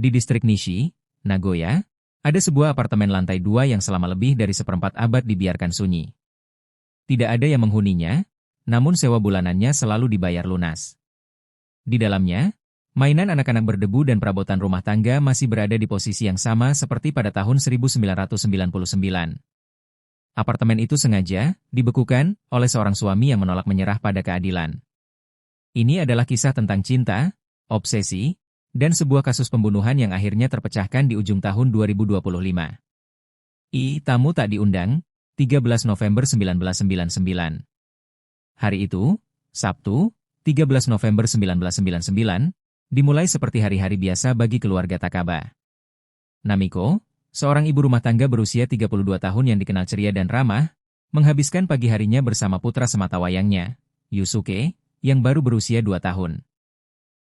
Di distrik Nishi, Nagoya, ada sebuah apartemen lantai 2 yang selama lebih dari seperempat abad dibiarkan sunyi. Tidak ada yang menghuninya, namun sewa bulanannya selalu dibayar lunas. Di dalamnya, mainan anak-anak berdebu dan perabotan rumah tangga masih berada di posisi yang sama seperti pada tahun 1999. Apartemen itu sengaja dibekukan oleh seorang suami yang menolak menyerah pada keadilan. Ini adalah kisah tentang cinta, obsesi, dan sebuah kasus pembunuhan yang akhirnya terpecahkan di ujung tahun 2025. Tamu tak diundang, 13 November 1999. Hari itu, Sabtu, 13 November 1999, dimulai seperti hari-hari biasa bagi keluarga Takaba. Namiko, seorang ibu rumah tangga berusia 32 tahun yang dikenal ceria dan ramah, menghabiskan pagi harinya bersama putra sematawayangnya, Yusuke, yang baru berusia 2 tahun.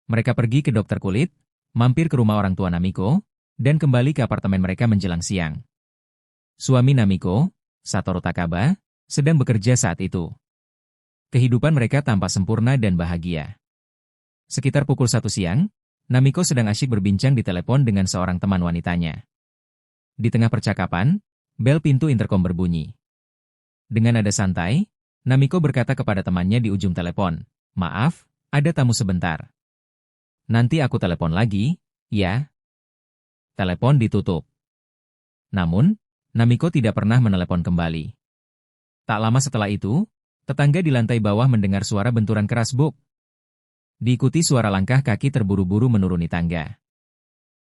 Mereka pergi ke dokter kulit, mampir ke rumah orang tua Namiko, dan kembali ke apartemen mereka menjelang siang. Suami Namiko, Satoru Takaba, sedang bekerja saat itu. Kehidupan mereka tampak sempurna dan bahagia. Sekitar pukul 1 siang, Namiko sedang asyik berbincang di telepon dengan seorang teman wanitanya. Di tengah percakapan, bel pintu interkom berbunyi. Dengan nada santai, Namiko berkata kepada temannya di ujung telepon, "Maaf, ada tamu sebentar. Nanti aku telepon lagi, ya." Telepon ditutup. Namun, Namiko tidak pernah menelepon kembali. Tak lama setelah itu, tetangga di lantai bawah mendengar suara benturan keras buk. Diikuti suara langkah kaki terburu-buru menuruni tangga.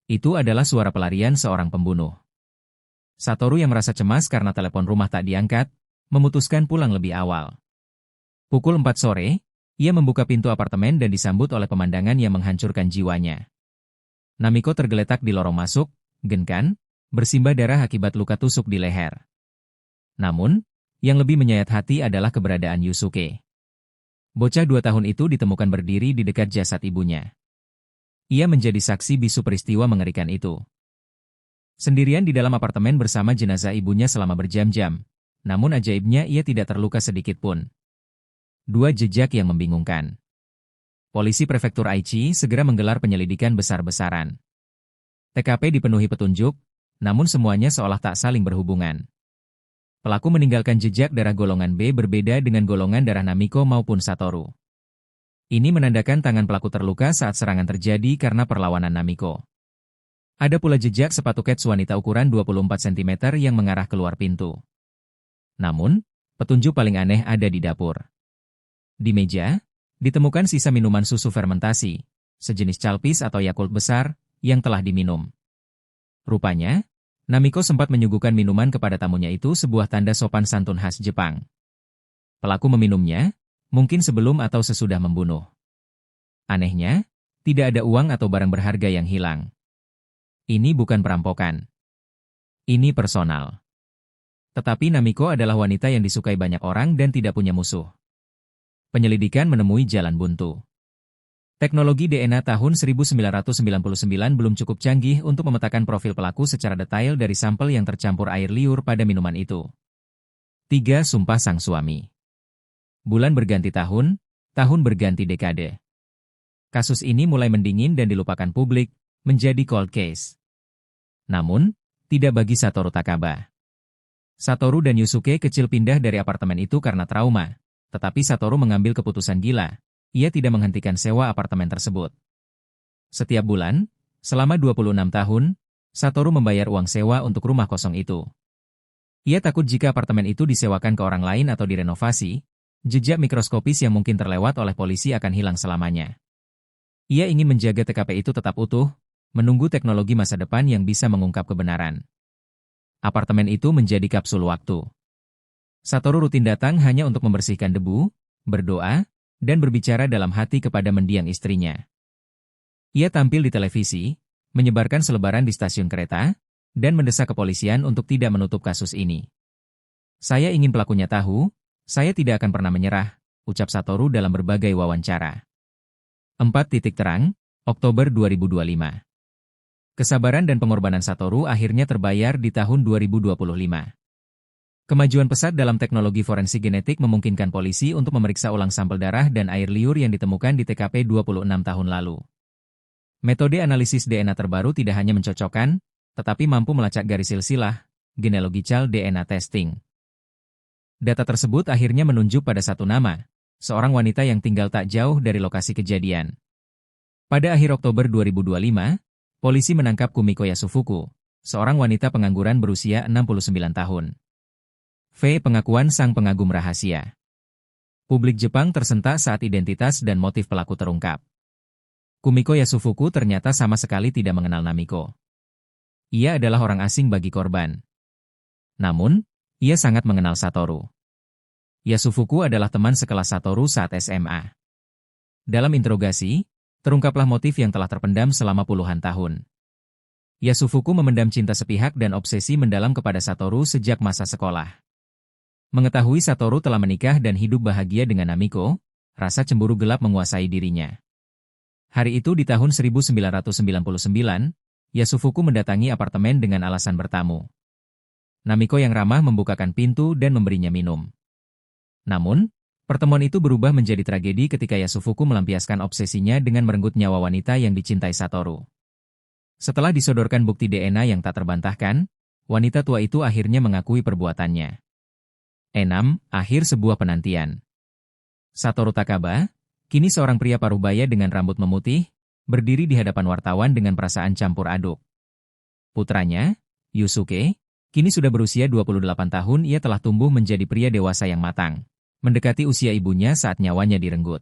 Itu adalah suara pelarian seorang pembunuh. Satoru yang merasa cemas karena telepon rumah tak diangkat, memutuskan pulang lebih awal. Pukul 4 sore, ia membuka pintu apartemen dan disambut oleh pemandangan yang menghancurkan jiwanya. Namiko tergeletak di lorong masuk, genkan, bersimbah darah akibat luka tusuk di leher. Namun, yang lebih menyayat hati adalah keberadaan Yusuke. Bocah 2 tahun itu ditemukan berdiri di dekat jasad ibunya. Ia menjadi saksi bisu peristiwa mengerikan itu. Sendirian di dalam apartemen bersama jenazah ibunya selama berjam-jam, namun ajaibnya ia tidak terluka sedikit pun. 2 jejak yang membingungkan. Polisi Prefektur Aichi segera menggelar penyelidikan besar-besaran. TKP dipenuhi petunjuk, namun semuanya seolah tak saling berhubungan. Pelaku meninggalkan jejak darah golongan B berbeda dengan golongan darah Namiko maupun Satoru. Ini menandakan tangan pelaku terluka saat serangan terjadi karena perlawanan Namiko. Ada pula jejak sepatu kets wanita ukuran 24 cm yang mengarah keluar pintu. Namun, petunjuk paling aneh ada di dapur. Di meja, ditemukan sisa minuman susu fermentasi, sejenis calpis atau Yakult besar, yang telah diminum. Rupanya, Namiko sempat menyuguhkan minuman kepada tamunya itu sebuah tanda sopan santun khas Jepang. Pelaku meminumnya, mungkin sebelum atau sesudah membunuh. Anehnya, tidak ada uang atau barang berharga yang hilang. Ini bukan perampokan. Ini personal. Tetapi Namiko adalah wanita yang disukai banyak orang dan tidak punya musuh. Penyelidikan menemui jalan buntu. Teknologi DNA tahun 1999 belum cukup canggih untuk memetakan profil pelaku secara detail dari sampel yang tercampur air liur pada minuman itu. 3. Sumpah sang suami. Bulan berganti tahun, tahun berganti dekade. Kasus ini mulai mendingin dan dilupakan publik, menjadi cold case. Namun, tidak bagi Satoru Takaba. Satoru dan Yusuke kecil pindah dari apartemen itu karena trauma, tetapi Satoru mengambil keputusan gila. Ia tidak menghentikan sewa apartemen tersebut. Setiap bulan, selama 26 tahun, Satoru membayar uang sewa untuk rumah kosong itu. Ia takut jika apartemen itu disewakan ke orang lain atau direnovasi, jejak mikroskopis yang mungkin terlewat oleh polisi akan hilang selamanya. Ia ingin menjaga TKP itu tetap utuh, menunggu teknologi masa depan yang bisa mengungkap kebenaran. Apartemen itu menjadi kapsul waktu. Satoru rutin datang hanya untuk membersihkan debu, berdoa, dan berbicara dalam hati kepada mendiang istrinya. Ia tampil di televisi, menyebarkan selebaran di stasiun kereta, dan mendesak kepolisian untuk tidak menutup kasus ini. "Saya ingin pelakunya tahu, saya tidak akan pernah menyerah," ucap Satoru dalam berbagai wawancara. 4 titik terang, Oktober 2025. Kesabaran dan pengorbanan Satoru akhirnya terbayar di tahun 2025. Kemajuan pesat dalam teknologi forensik genetik memungkinkan polisi untuk memeriksa ulang sampel darah dan air liur yang ditemukan di TKP 26 tahun lalu. Metode analisis DNA terbaru tidak hanya mencocokkan, tetapi mampu melacak garis silsilah, genealogical DNA testing. Data tersebut akhirnya menunjuk pada satu nama, seorang wanita yang tinggal tak jauh dari lokasi kejadian. Pada akhir Oktober 2025, polisi menangkap Kumiko Yasufuku, seorang wanita pengangguran berusia 69 tahun. Pengakuan sang pengagum rahasia. Publik Jepang tersentak saat identitas dan motif pelaku terungkap. Kumiko Yasufuku ternyata sama sekali tidak mengenal Namiko. Ia adalah orang asing bagi korban. Namun, ia sangat mengenal Satoru. Yasufuku adalah teman sekelas Satoru saat SMA. Dalam interogasi, terungkaplah motif yang telah terpendam selama puluhan tahun. Yasufuku memendam cinta sepihak dan obsesi mendalam kepada Satoru sejak masa sekolah. Mengetahui Satoru telah menikah dan hidup bahagia dengan Namiko, rasa cemburu gelap menguasai dirinya. Hari itu di tahun 1999, Yasufuku mendatangi apartemen dengan alasan bertamu. Namiko yang ramah membukakan pintu dan memberinya minum. Namun, pertemuan itu berubah menjadi tragedi ketika Yasufuku melampiaskan obsesinya dengan merenggut nyawa wanita yang dicintai Satoru. Setelah disodorkan bukti DNA yang tak terbantahkan, wanita tua itu akhirnya mengakui perbuatannya. 6. Akhir sebuah penantian. Satoru Takaba, kini seorang pria parubaya dengan rambut memutih, berdiri di hadapan wartawan dengan perasaan campur aduk. Putranya, Yusuke, kini sudah berusia 28 tahun. Ia telah tumbuh menjadi pria dewasa yang matang, mendekati usia ibunya saat nyawanya direnggut.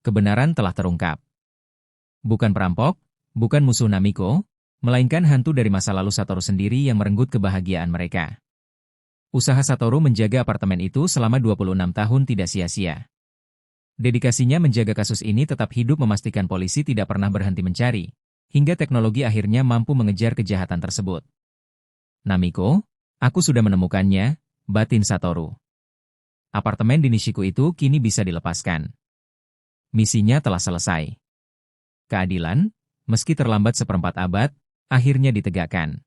Kebenaran telah terungkap. Bukan perampok, bukan musuh Namiko, melainkan hantu dari masa lalu Satoru sendiri yang merenggut kebahagiaan mereka. Usaha Satoru menjaga apartemen itu selama 26 tahun tidak sia-sia. Dedikasinya menjaga kasus ini tetap hidup memastikan polisi tidak pernah berhenti mencari, hingga teknologi akhirnya mampu mengejar kejahatan tersebut. Namiko, aku sudah menemukannya, batin Satoru. Apartemen di Nishiku itu kini bisa dilepaskan. Misinya telah selesai. Keadilan, meski terlambat seperempat abad, akhirnya ditegakkan.